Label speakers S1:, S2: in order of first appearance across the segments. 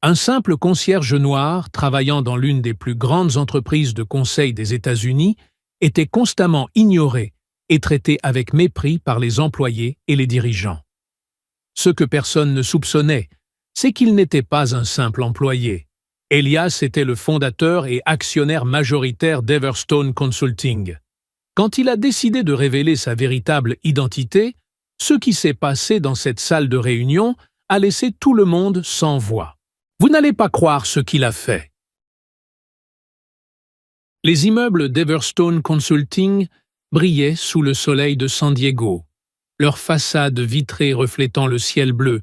S1: Un simple concierge noir travaillant dans l'une des plus grandes entreprises de conseil des États-Unis était constamment ignoré et traité avec mépris par les employés et les dirigeants. Ce que personne ne soupçonnait, c'est qu'il n'était pas un simple employé. Elias était le fondateur et actionnaire majoritaire d'Everstone Consulting. Quand il a décidé de révéler sa véritable identité, ce qui s'est passé dans cette salle de réunion a laissé tout le monde sans voix. Vous n'allez pas croire ce qu'il a fait. Les immeubles d'Everstone Consulting brillaient sous le soleil de San Diego, leurs façades vitrées reflétant le ciel bleu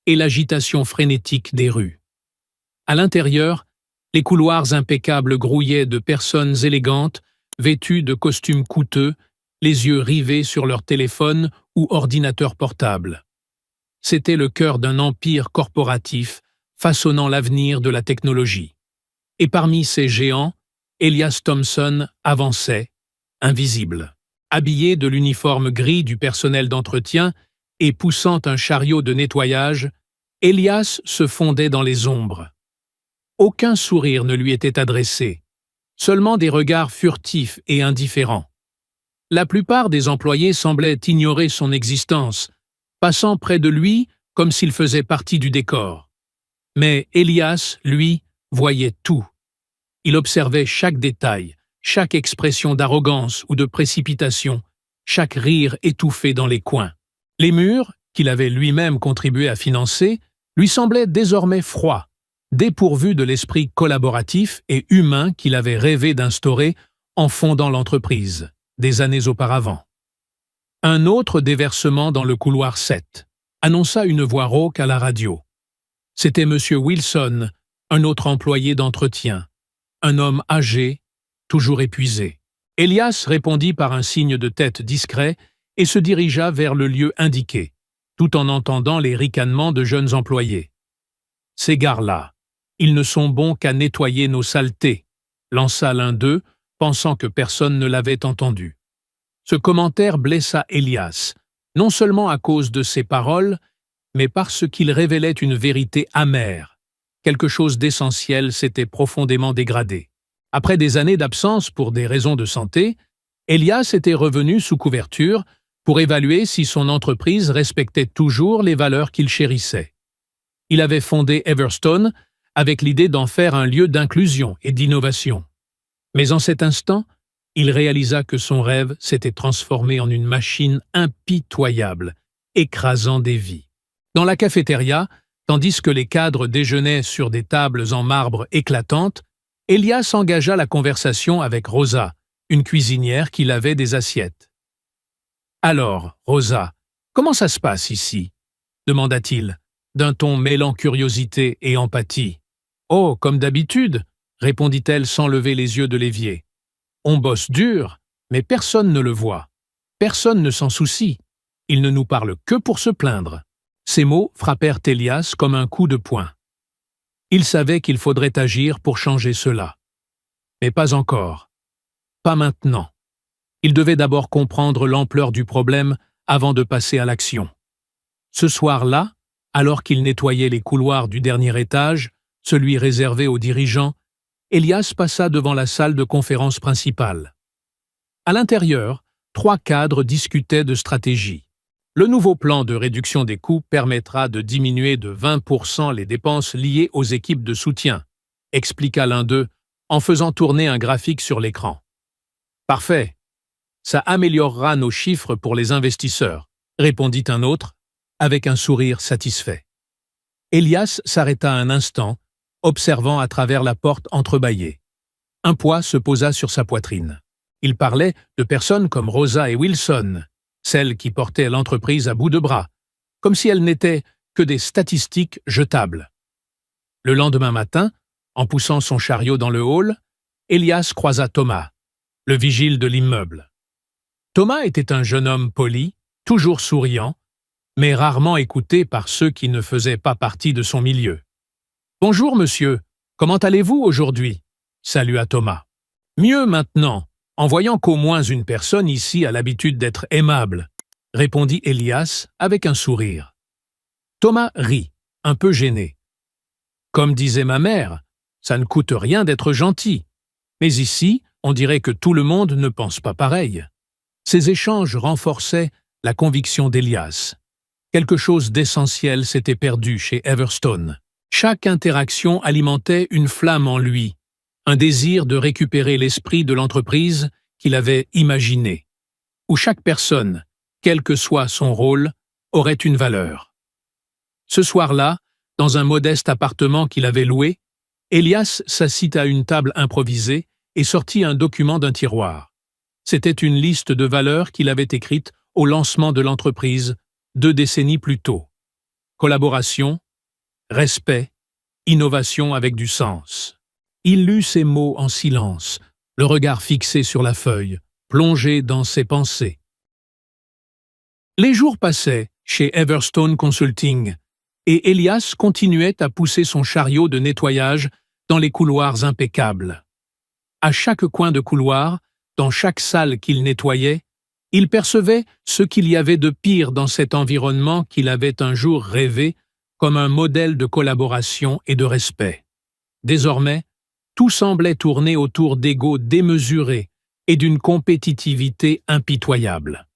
S1: et l'agitation frénétique des rues. À l'intérieur, les couloirs impeccables grouillaient de personnes élégantes, vêtues de costumes coûteux, les yeux rivés sur leur téléphone ou ordinateur portable. C'était le cœur d'un empire corporatif façonnant l'avenir de la technologie. Et parmi ces géants, Elias Thompson avançait, invisible. Habillé de l'uniforme gris du personnel d'entretien et poussant un chariot de nettoyage, Elias se fondait dans les ombres. Aucun sourire ne lui était adressé, seulement des regards furtifs et indifférents. La plupart des employés semblaient ignorer son existence, passant près de lui comme s'il faisait partie du décor. Mais Elias, lui, voyait tout. Il observait chaque détail, chaque expression d'arrogance ou de précipitation, chaque rire étouffé dans les coins. Les murs, qu'il avait lui-même contribué à financer, lui semblaient désormais froids, dépourvus de l'esprit collaboratif et humain qu'il avait rêvé d'instaurer en fondant l'entreprise, des années auparavant. Un autre déversement dans le couloir 7 annonça une voix rauque à la radio. C'était M. Wilson, un autre employé d'entretien, un homme âgé, toujours épuisé. Elias répondit par un signe de tête discret et se dirigea vers le lieu indiqué, tout en entendant les ricanements de jeunes employés. « Ces gars-là, ils ne sont bons qu'à nettoyer nos saletés », lança l'un d'eux, pensant que personne ne l'avait entendu. Ce commentaire blessa Elias, non seulement à cause de ses paroles, mais parce qu'il révélait une vérité amère. Quelque chose d'essentiel s'était profondément dégradé. Après des années d'absence pour des raisons de santé, Elias était revenu sous couverture pour évaluer si son entreprise respectait toujours les valeurs qu'il chérissait. Il avait fondé Everstone avec l'idée d'en faire un lieu d'inclusion et d'innovation. Mais en cet instant, il réalisa que son rêve s'était transformé en une machine impitoyable, écrasant des vies. Dans la cafétéria, tandis que les cadres déjeunaient sur des tables en marbre éclatantes, Elias engagea la conversation avec Rosa, une cuisinière qui lavait des assiettes. « Alors, Rosa, comment ça se passe ici ?» demanda-t-il, d'un ton mêlant curiosité et empathie. « Oh, comme d'habitude » répondit-elle sans lever les yeux de l'évier. « On bosse dur, mais personne ne le voit. Personne ne s'en soucie. Il ne nous parle que pour se plaindre. » Ces mots frappèrent Elias comme un coup de poing. Il savait qu'il faudrait agir pour changer cela. Mais pas encore. Pas maintenant. Il devait d'abord comprendre l'ampleur du problème avant de passer à l'action. Ce soir-là, alors qu'il nettoyait les couloirs du dernier étage, celui réservé aux dirigeants, Elias passa devant la salle de conférence principale. À l'intérieur, 3 cadres discutaient de stratégie. Le nouveau plan de réduction des coûts permettra de diminuer de 20% les dépenses liées aux équipes de soutien, expliqua l'un d'eux en faisant tourner un graphique sur l'écran. « Parfait. Ça améliorera nos chiffres pour les investisseurs, » répondit un autre, avec un sourire satisfait. Elias s'arrêta un instant, observant à travers la porte entrebâillée. Un poids se posa sur sa poitrine. Il parlait de personnes comme Rosa et Wilson, celles qui portaient l'entreprise à bout de bras, comme si elles n'étaient que des statistiques jetables. Le lendemain matin, en poussant son chariot dans le hall, Elias croisa Thomas, le vigile de l'immeuble. Thomas était un jeune homme poli, toujours souriant, mais rarement écouté par ceux qui ne faisaient pas partie de son milieu. « Bonjour, monsieur. Comment allez-vous aujourd'hui » salua Thomas. « Mieux maintenant, en voyant qu'au moins une personne ici a l'habitude d'être aimable, » répondit Elias avec un sourire. Thomas rit, un peu gêné. Comme disait ma mère, ça ne coûte rien d'être gentil. Mais ici, on dirait que tout le monde ne pense pas pareil. Ces échanges renforçaient la conviction d'Elias. Quelque chose d'essentiel s'était perdu chez Everstone. Chaque interaction alimentait une flamme en lui, un désir de récupérer l'esprit de l'entreprise qu'il avait imaginé, où chaque personne, quel que soit son rôle, aurait une valeur. Ce soir-là, dans un modeste appartement qu'il avait loué, Elias s'assit à une table improvisée et sortit un document d'un tiroir. C'était une liste de valeurs qu'il avait écrite au lancement de l'entreprise 2 décennies plus tôt. Collaboration, respect, innovation avec du sens. Il lut ces mots en silence, le regard fixé sur la feuille, plongé dans ses pensées. Les jours passaient chez Everstone Consulting, et Elias continuait à pousser son chariot de nettoyage dans les couloirs impeccables. À chaque coin de couloir, dans chaque salle qu'il nettoyait, il percevait ce qu'il y avait de pire dans cet environnement qu'il avait un jour rêvé comme un modèle de collaboration et de respect. Désormais, tout semblait tourner autour d'égos démesurés et d'une compétitivité impitoyable.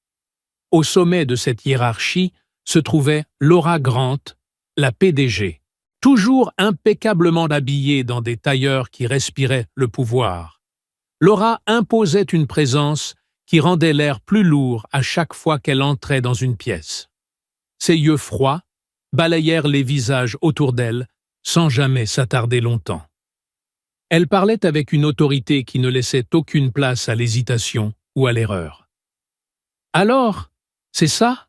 S1: Au sommet de cette hiérarchie se trouvait Laura Grant, la PDG, toujours impeccablement habillée dans des tailleurs qui respiraient le pouvoir. Laura imposait une présence qui rendait l'air plus lourd à chaque fois qu'elle entrait dans une pièce. Ses yeux froids balayèrent les visages autour d'elle sans jamais s'attarder longtemps. Elle parlait avec une autorité qui ne laissait aucune place à l'hésitation ou à l'erreur. « Alors, c'est ça ?»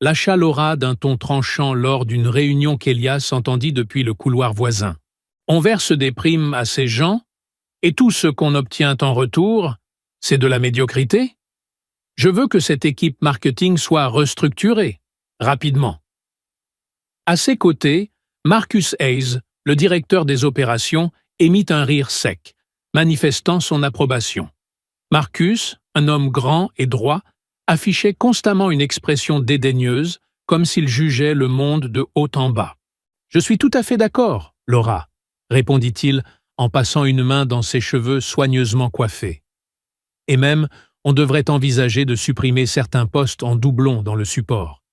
S1: lâcha Laura d'un ton tranchant lors d'une réunion qu'Elias entendit depuis le couloir voisin. « On verse des primes à ces gens, et tout ce qu'on obtient en retour, c'est de la médiocrité. Je veux que cette équipe marketing soit restructurée, rapidement. » À ses côtés, Marcus Hayes, le directeur des opérations, émit un rire sec, manifestant son approbation. Marcus, un homme grand et droit, affichait constamment une expression dédaigneuse, comme s'il jugeait le monde de haut en bas. « Je suis tout à fait d'accord, Laura, » répondit-il en passant une main dans ses cheveux soigneusement coiffés. « Et même, on devrait envisager de supprimer certains postes en doublon dans le support.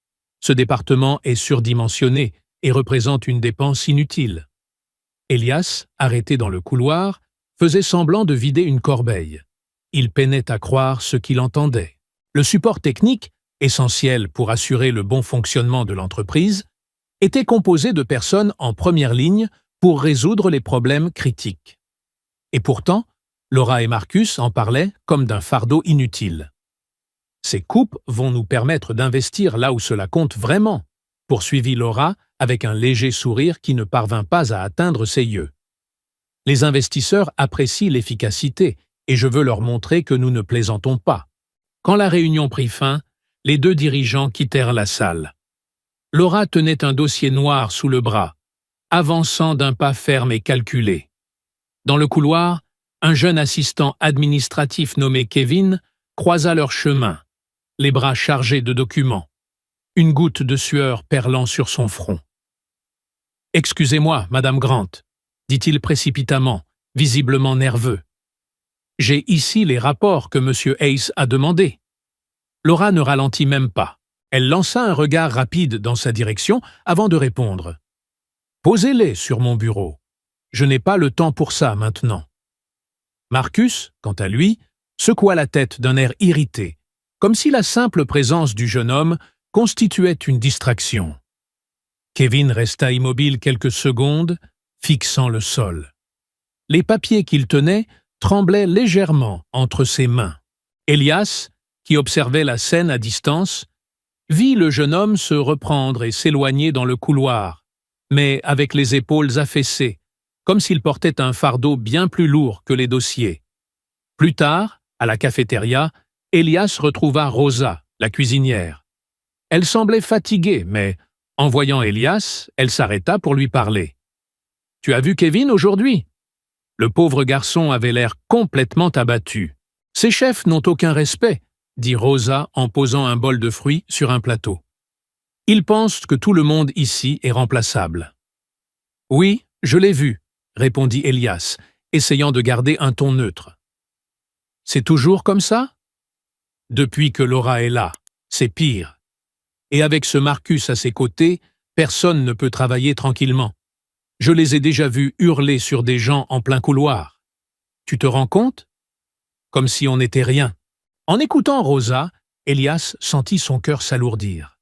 S1: Ce département est surdimensionné et représente une dépense inutile. » Elias, arrêté dans le couloir, faisait semblant de vider une corbeille. Il peinait à croire ce qu'il entendait. Le support technique, essentiel pour assurer le bon fonctionnement de l'entreprise, était composé de personnes en première ligne pour résoudre les problèmes critiques. Et pourtant, Laura et Marcus en parlaient comme d'un fardeau inutile. « Ces coupes vont nous permettre d'investir là où cela compte vraiment », poursuivit Laura avec un léger sourire qui ne parvint pas à atteindre ses yeux. « Les investisseurs apprécient l'efficacité et je veux leur montrer que nous ne plaisantons pas. » Quand la réunion prit fin, les 2 dirigeants quittèrent la salle. Laura tenait un dossier noir sous le bras, avançant d'un pas ferme et calculé. Dans le couloir, un jeune assistant administratif nommé Kevin croisa leur chemin, les bras chargés de documents, une goutte de sueur perlant sur son front. « Excusez-moi, Madame Grant, » dit-il précipitamment, visiblement nerveux. « J'ai ici les rapports que M. Hayes a demandés. » Laura ne ralentit même pas. Elle lança un regard rapide dans sa direction avant de répondre. « Posez-les sur mon bureau. Je n'ai pas le temps pour ça maintenant. » Marcus, quant à lui, secoua la tête d'un air irrité, comme si la simple présence du jeune homme constituait une distraction. Kevin resta immobile quelques secondes, fixant le sol. Les papiers qu'il tenait tremblaient légèrement entre ses mains. Elias, qui observait la scène à distance, vit le jeune homme se reprendre et s'éloigner dans le couloir, mais avec les épaules affaissées, comme s'il portait un fardeau bien plus lourd que les dossiers. Plus tard, à la cafétéria, Elias retrouva Rosa, la cuisinière. Elle semblait fatiguée, mais, en voyant Elias, elle s'arrêta pour lui parler. « Tu as vu Kevin aujourd'hui ?» Le pauvre garçon avait l'air complètement abattu. « Ses chefs n'ont aucun respect, » dit Rosa en posant un bol de fruits sur un plateau. « Ils pensent que tout le monde ici est remplaçable. »« Oui, Je l'ai vu, répondit Elias, essayant de garder un ton neutre. C'est toujours comme ça? Depuis que Laura est là, c'est pire. Et avec ce Marcus à ses côtés, personne ne peut travailler tranquillement. Je les ai déjà vus hurler sur des gens en plein couloir. Tu te rends compte? Comme si on n'était rien. En écoutant Rosa, Elias sentit son cœur s'alourdir.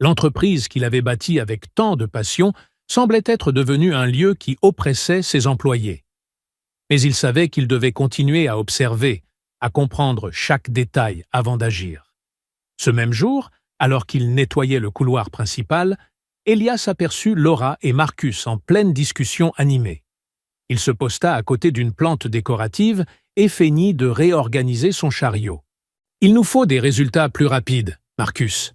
S1: L'entreprise qu'il avait bâtie avec tant de passion semblait être devenue un lieu qui oppressait ses employés. Mais il savait qu'il devait continuer à observer, à comprendre chaque détail avant d'agir. Ce même jour, alors qu'il nettoyait le couloir principal, Elias aperçut Laura et Marcus en pleine discussion animée. Il se posta à côté d'une plante décorative et feignit de réorganiser son chariot. « Il nous faut des résultats plus rapides, Marcus.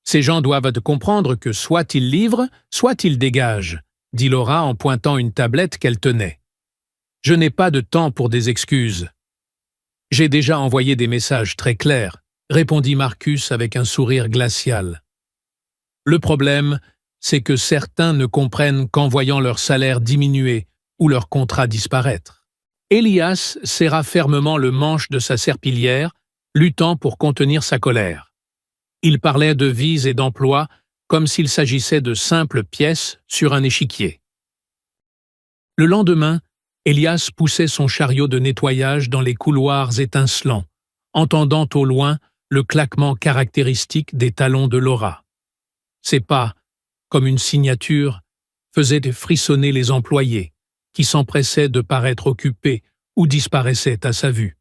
S1: Ces gens doivent comprendre que soit ils livrent, soit ils dégagent, » dit Laura en pointant une tablette qu'elle tenait. « Je n'ai pas de temps pour des excuses. »« J'ai déjà envoyé des messages très clairs, » répondit Marcus avec un sourire glacial. « Le problème, c'est que certains ne comprennent qu'en voyant leur salaire diminuer ou leur contrat disparaître. » Elias serra fermement le manche de sa serpillière, luttant pour contenir sa colère. Il parlait de vies et d'emplois comme s'il s'agissait de simples pièces sur un échiquier. Le lendemain, Elias poussait son chariot de nettoyage dans les couloirs étincelants, entendant au loin le claquement caractéristique des talons de Laura. Ses pas, comme une signature, faisaient frissonner les employés, qui s'empressaient de paraître occupés ou disparaissaient à sa vue.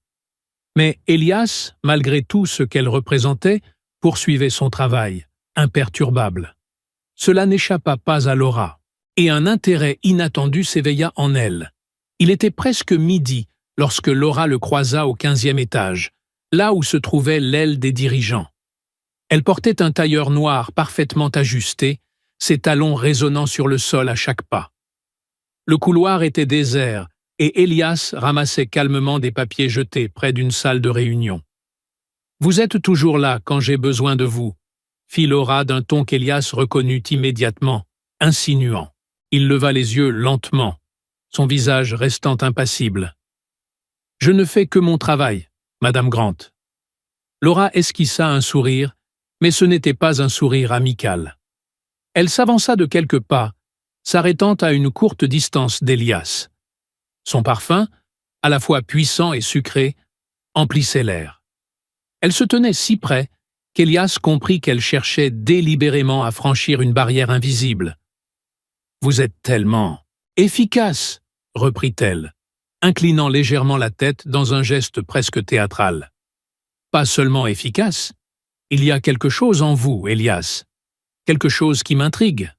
S1: Mais Elias, malgré tout ce qu'elle représentait, poursuivait son travail, imperturbable. Cela n'échappa pas à Laura, et un intérêt inattendu s'éveilla en elle. Il était presque midi lorsque Laura le croisa au 15e étage, là où se trouvait l'aile des dirigeants. Elle portait un tailleur noir parfaitement ajusté, ses talons résonnant sur le sol à chaque pas. Le couloir était désert, et Elias ramassait calmement des papiers jetés près d'une salle de réunion. « Vous êtes toujours là quand j'ai besoin de vous », fit Laura d'un ton qu'Elias reconnut immédiatement, insinuant. Il leva les yeux lentement, son visage restant impassible. « Je ne fais que mon travail, Madame Grant. » Laura esquissa un sourire, mais ce n'était pas un sourire amical. Elle s'avança de quelques pas, s'arrêtant à une courte distance d'Elias. Son parfum, à la fois puissant et sucré, emplissait l'air. Elle se tenait si près qu'Elias comprit qu'elle cherchait délibérément à franchir une barrière invisible. « Vous êtes tellement efficace !» reprit-elle, inclinant légèrement la tête dans un geste presque théâtral. « Pas seulement efficace, il y a quelque chose en vous, Elias, quelque chose qui m'intrigue. »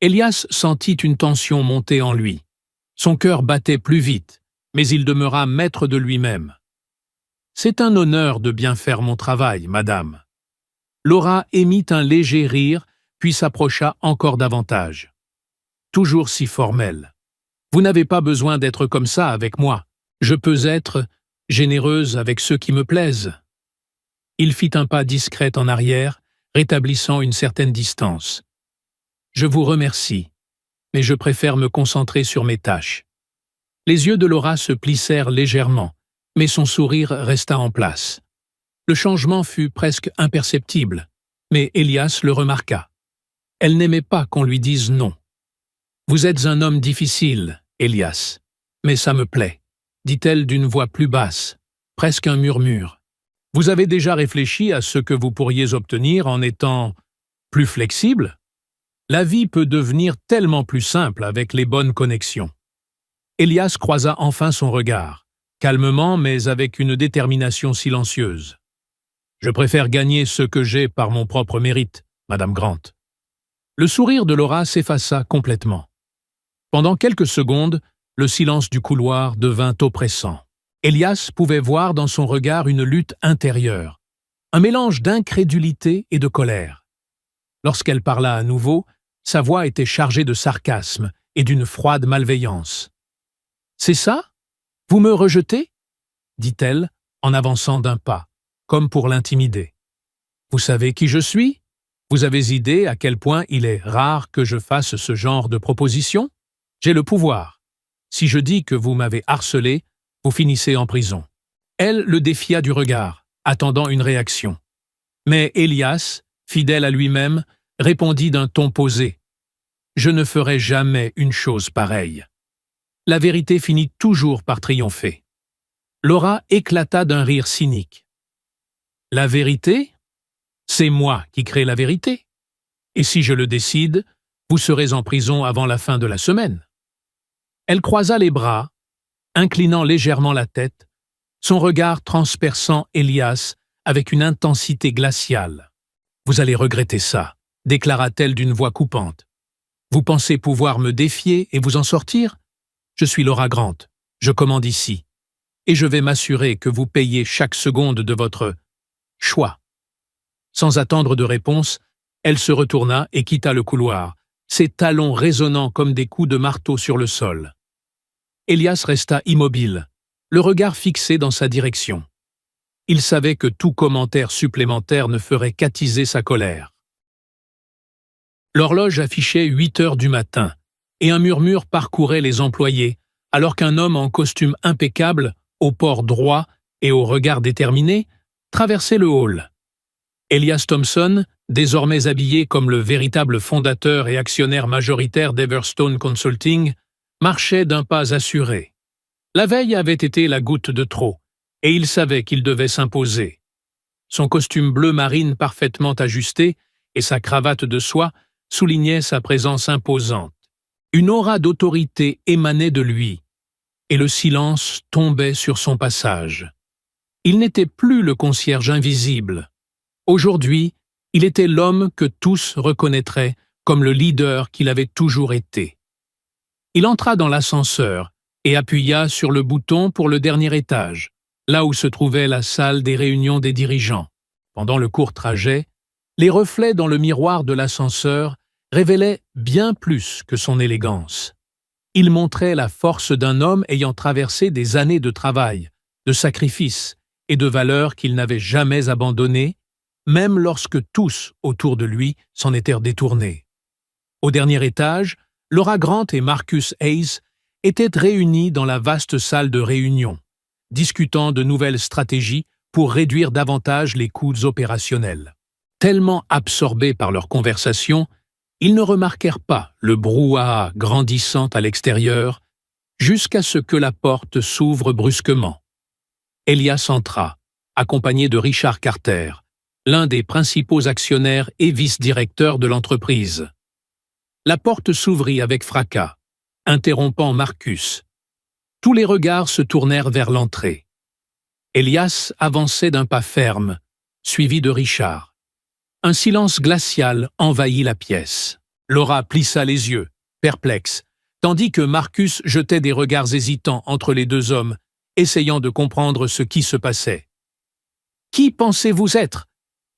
S1: Elias sentit une tension monter en lui. Son cœur battait plus vite, mais il demeura maître de lui-même. « C'est un honneur de bien faire mon travail, madame. » Laura émit un léger rire, puis s'approcha encore davantage. « Toujours si formelle. Vous n'avez pas besoin d'être comme ça avec moi. Je peux être généreuse avec ceux qui me plaisent. » Il fit un pas discret en arrière, rétablissant une certaine distance. « Je vous remercie, mais je préfère me concentrer sur mes tâches. » Les yeux de Laura se plissèrent légèrement, mais son sourire resta en place. Le changement fut presque imperceptible, mais Elias le remarqua. Elle n'aimait pas qu'on lui dise non. « Vous êtes un homme difficile, Elias, mais ça me plaît, » dit-elle d'une voix plus basse, presque un murmure. « Vous avez déjà réfléchi à ce que vous pourriez obtenir en étant plus flexible ? La vie peut devenir tellement plus simple avec les bonnes connexions. » Elias croisa enfin son regard, calmement mais avec une détermination silencieuse. « Je préfère gagner ce que j'ai par mon propre mérite, Madame Grant. » Le sourire de Laura s'effaça complètement. Pendant quelques secondes, le silence du couloir devint oppressant. Elias pouvait voir dans son regard une lutte intérieure, un mélange d'incrédulité et de colère. Lorsqu'elle parla à nouveau, sa voix était chargée de sarcasme et d'une froide malveillance. « C'est ça? Vous me rejetez ?» dit-elle en avançant d'un pas, comme pour l'intimider. « Vous savez qui je suis? Vous avez idée à quel point il est rare que je fasse ce genre de proposition? J'ai le pouvoir. Si je dis que vous m'avez harcelé, vous finissez en prison. » Elle le défia du regard, attendant une réaction. Mais Elias, fidèle à lui-même, répondit d'un ton posé. « Je ne ferai jamais une chose pareille. » La vérité finit toujours par triompher. Laura éclata d'un rire cynique. « La vérité? C'est moi qui crée la vérité. Et si je le décide, vous serez en prison avant la fin de la semaine. » Elle croisa les bras, inclinant légèrement la tête, son regard transperçant Elias avec une intensité glaciale. « Vous allez regretter ça, » déclara-t-elle d'une voix coupante. « Vous pensez pouvoir me défier et vous en sortir? Je suis Laura Grant, je commande ici, et je vais m'assurer que vous payez chaque seconde de votre choix. » Sans attendre de réponse, elle se retourna et quitta le couloir, ses talons résonnant comme des coups de marteau sur le sol. Elias resta immobile, le regard fixé dans sa direction. Il savait que tout commentaire supplémentaire ne ferait qu'attiser sa colère. L'horloge affichait 8 heures du matin, et un murmure parcourait les employés, alors qu'un homme en costume impeccable, au port droit et au regard déterminé, traversait le hall. Elias Thompson, désormais habillé comme le véritable fondateur et actionnaire majoritaire d'Everstone Consulting, marchait d'un pas assuré. La veille avait été la goutte de trop, et il savait qu'il devait s'imposer. Son costume bleu marine parfaitement ajusté et sa cravate de soie soulignaient sa présence imposante. Une aura d'autorité émanait de lui, et le silence tombait sur son passage. Il n'était plus le concierge invisible. Aujourd'hui, il était l'homme que tous reconnaîtraient comme le leader qu'il avait toujours été. Il entra dans l'ascenseur et appuya sur le bouton pour le dernier étage, là où se trouvait la salle des réunions des dirigeants. Pendant le court trajet, les reflets dans le miroir de l'ascenseur révélaient bien plus que son élégance. Il montrait la force d'un homme ayant traversé des années de travail, de sacrifices et de valeurs qu'il n'avait jamais abandonnées, même lorsque tous autour de lui s'en étaient détournés. Au dernier étage, Laura Grant et Marcus Hayes étaient réunis dans la vaste salle de réunion, discutant de nouvelles stratégies pour réduire davantage les coûts opérationnels. Tellement absorbés par leur conversation, ils ne remarquèrent pas le brouhaha grandissant à l'extérieur jusqu'à ce que la porte s'ouvre brusquement. Elias entra, accompagné de Richard Carter, l'un des principaux actionnaires et vice-directeurs de l'entreprise. La porte s'ouvrit avec fracas, interrompant Marcus. Tous les regards se tournèrent vers l'entrée. Elias avançait d'un pas ferme, suivi de Richard. Un silence glacial envahit la pièce. Laura plissa les yeux, perplexe, tandis que Marcus jetait des regards hésitants entre les deux hommes, essayant de comprendre ce qui se passait. « Qui pensez-vous être?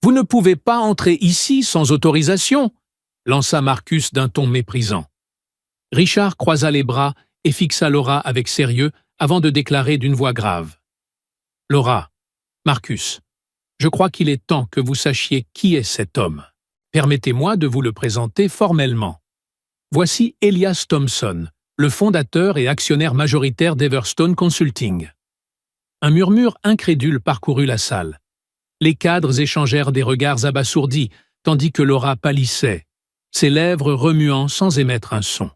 S1: Vous ne pouvez pas entrer ici sans autorisation !» lança Marcus d'un ton méprisant. Richard croisa les bras et fixa Laura avec sérieux avant de déclarer d'une voix grave. « Laura, Marcus, je crois qu'il est temps que vous sachiez qui est cet homme. Permettez-moi de vous le présenter formellement. Voici Elias Thompson, le fondateur et actionnaire majoritaire d'Everstone Consulting. » Un murmure incrédule parcourut la salle. Les cadres échangèrent des regards abasourdis, tandis que Laura pâlissait, ses lèvres remuant sans émettre un son.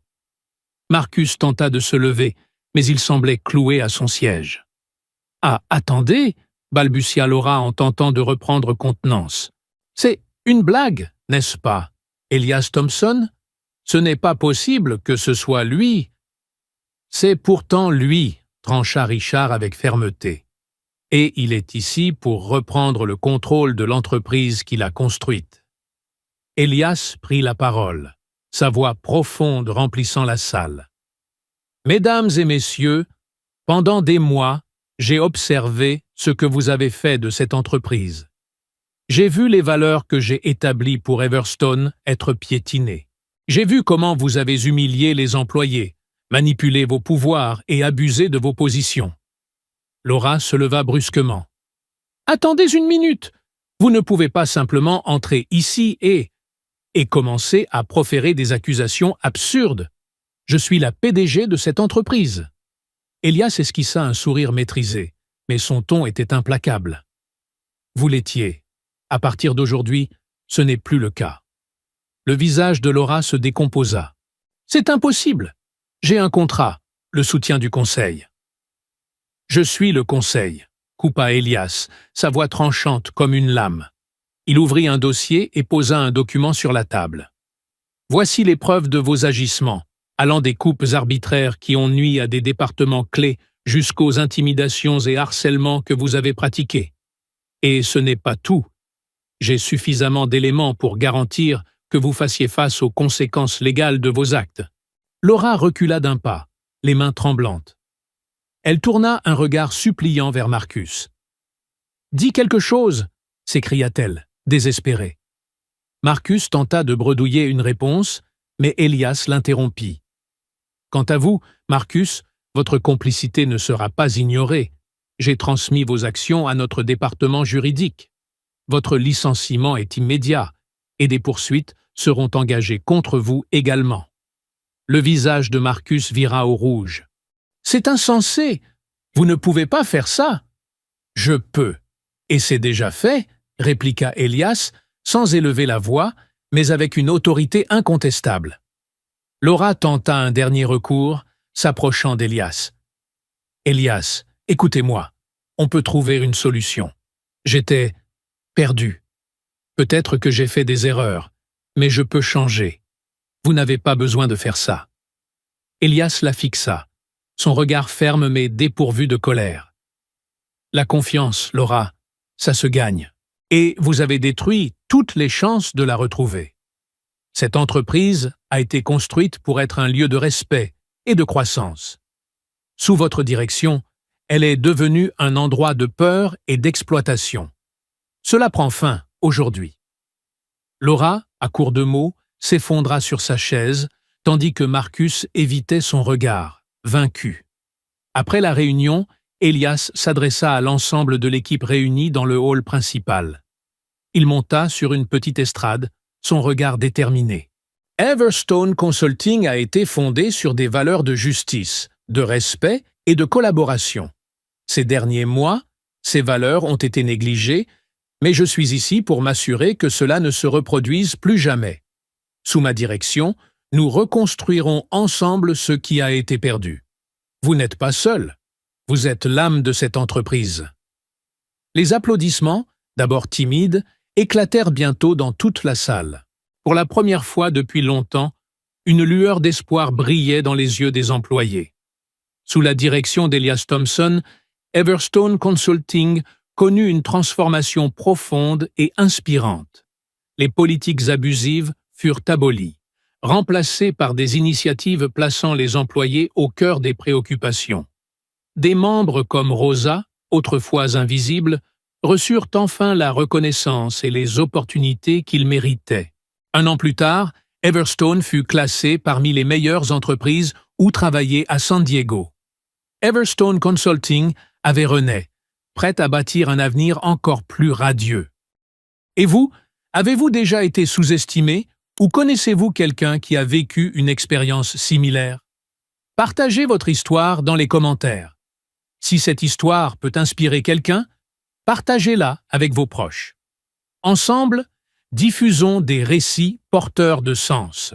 S1: Marcus tenta de se lever, mais il semblait cloué à son siège. « Ah, attendez !» balbutia Laura en tentant de reprendre contenance. « C'est une blague, n'est-ce pas, Elias Thompson? Ce n'est pas possible que ce soit lui. »« C'est pourtant lui, » trancha Richard avec fermeté. « Et il est ici pour reprendre le contrôle de l'entreprise qu'il a construite. » Elias prit la parole, sa voix profonde remplissant la salle. « Mesdames et messieurs, pendant des mois, j'ai observé ce que vous avez fait de cette entreprise. J'ai vu les valeurs que j'ai établies pour Everstone être piétinées. J'ai vu comment vous avez humilié les employés, manipulé vos pouvoirs et abusé de vos positions. » Laura se leva brusquement. « Attendez une minute! Vous ne pouvez pas simplement entrer ici et commencer à proférer des accusations absurdes. Je suis la PDG de cette entreprise. Elias esquissa un sourire maîtrisé, mais son ton était implacable. Vous l'étiez. À partir d'aujourd'hui, ce n'est plus le cas. Le visage de Laura se décomposa. C'est impossible. J'ai un contrat, le soutien du conseil. Je suis le conseil, coupa Elias, sa voix tranchante comme une lame. Il ouvrit un dossier et posa un document sur la table. Voici les preuves de vos agissements, allant des coupes arbitraires qui ont nui à des départements clés jusqu'aux intimidations et harcèlements que vous avez pratiqués. Et ce n'est pas tout. J'ai suffisamment d'éléments pour garantir que vous fassiez face aux conséquences légales de vos actes. Laura recula d'un pas, les mains tremblantes. Elle tourna un regard suppliant vers Marcus. « Dis quelque chose !» s'écria-t-elle, désespérée. Marcus tenta de bredouiller une réponse, mais Elias l'interrompit. « Quant à vous, Marcus, votre complicité ne sera pas ignorée. J'ai transmis vos actions à notre département juridique. Votre licenciement est immédiat, et des poursuites seront engagées contre vous également. » Le visage de Marcus vira au rouge. « C'est insensé! Vous ne pouvez pas faire ça !»« Je peux, et c'est déjà fait, » répliqua Elias, sans élever la voix, mais avec une autorité incontestable. Laura tenta un dernier recours, s'approchant d'Elias. « Elias, écoutez-moi, on peut trouver une solution. J'étais perdu. Peut-être que j'ai fait des erreurs, mais je peux changer. Vous n'avez pas besoin de faire ça. » Elias la fixa, son regard ferme mais dépourvu de colère. « La confiance, Laura, ça se gagne. Et vous avez détruit toutes les chances de la retrouver. Cette entreprise a été construite pour être un lieu de respect et de croissance. Sous votre direction, elle est devenue un endroit de peur et d'exploitation. Cela prend fin aujourd'hui. » Laura, à court de mots, s'effondra sur sa chaise, tandis que Marcus évitait son regard, vaincu. Après la réunion, Elias s'adressa à l'ensemble de l'équipe réunie dans le hall principal. Il monta sur une petite estrade, son regard déterminé. « Everstone Consulting a été fondé sur des valeurs de justice, de respect et de collaboration. Ces derniers mois, ces valeurs ont été négligées, mais je suis ici pour m'assurer que cela ne se reproduise plus jamais. Sous ma direction, nous reconstruirons ensemble ce qui a été perdu. Vous n'êtes pas seul. Vous êtes l'âme de cette entreprise. » Les applaudissements, d'abord timides, éclatèrent bientôt dans toute la salle. Pour la première fois depuis longtemps, une lueur d'espoir brillait dans les yeux des employés. Sous la direction d'Elias Thompson, Everstone Consulting connut une transformation profonde et inspirante. Les politiques abusives furent abolies, remplacées par des initiatives plaçant les employés au cœur des préoccupations. Des membres comme Rosa, autrefois invisibles, reçurent enfin la reconnaissance et les opportunités qu'ils méritaient. Un an plus tard, Everstone fut classé parmi les meilleures entreprises où travailler à San Diego. Everstone Consulting avait renaît, prête à bâtir un avenir encore plus radieux. Et vous, avez-vous déjà été sous-estimé ou connaissez-vous quelqu'un qui a vécu une expérience similaire? Partagez votre histoire dans les commentaires. Si cette histoire peut inspirer quelqu'un, partagez-la avec vos proches. Ensemble, diffusons des récits porteurs de sens.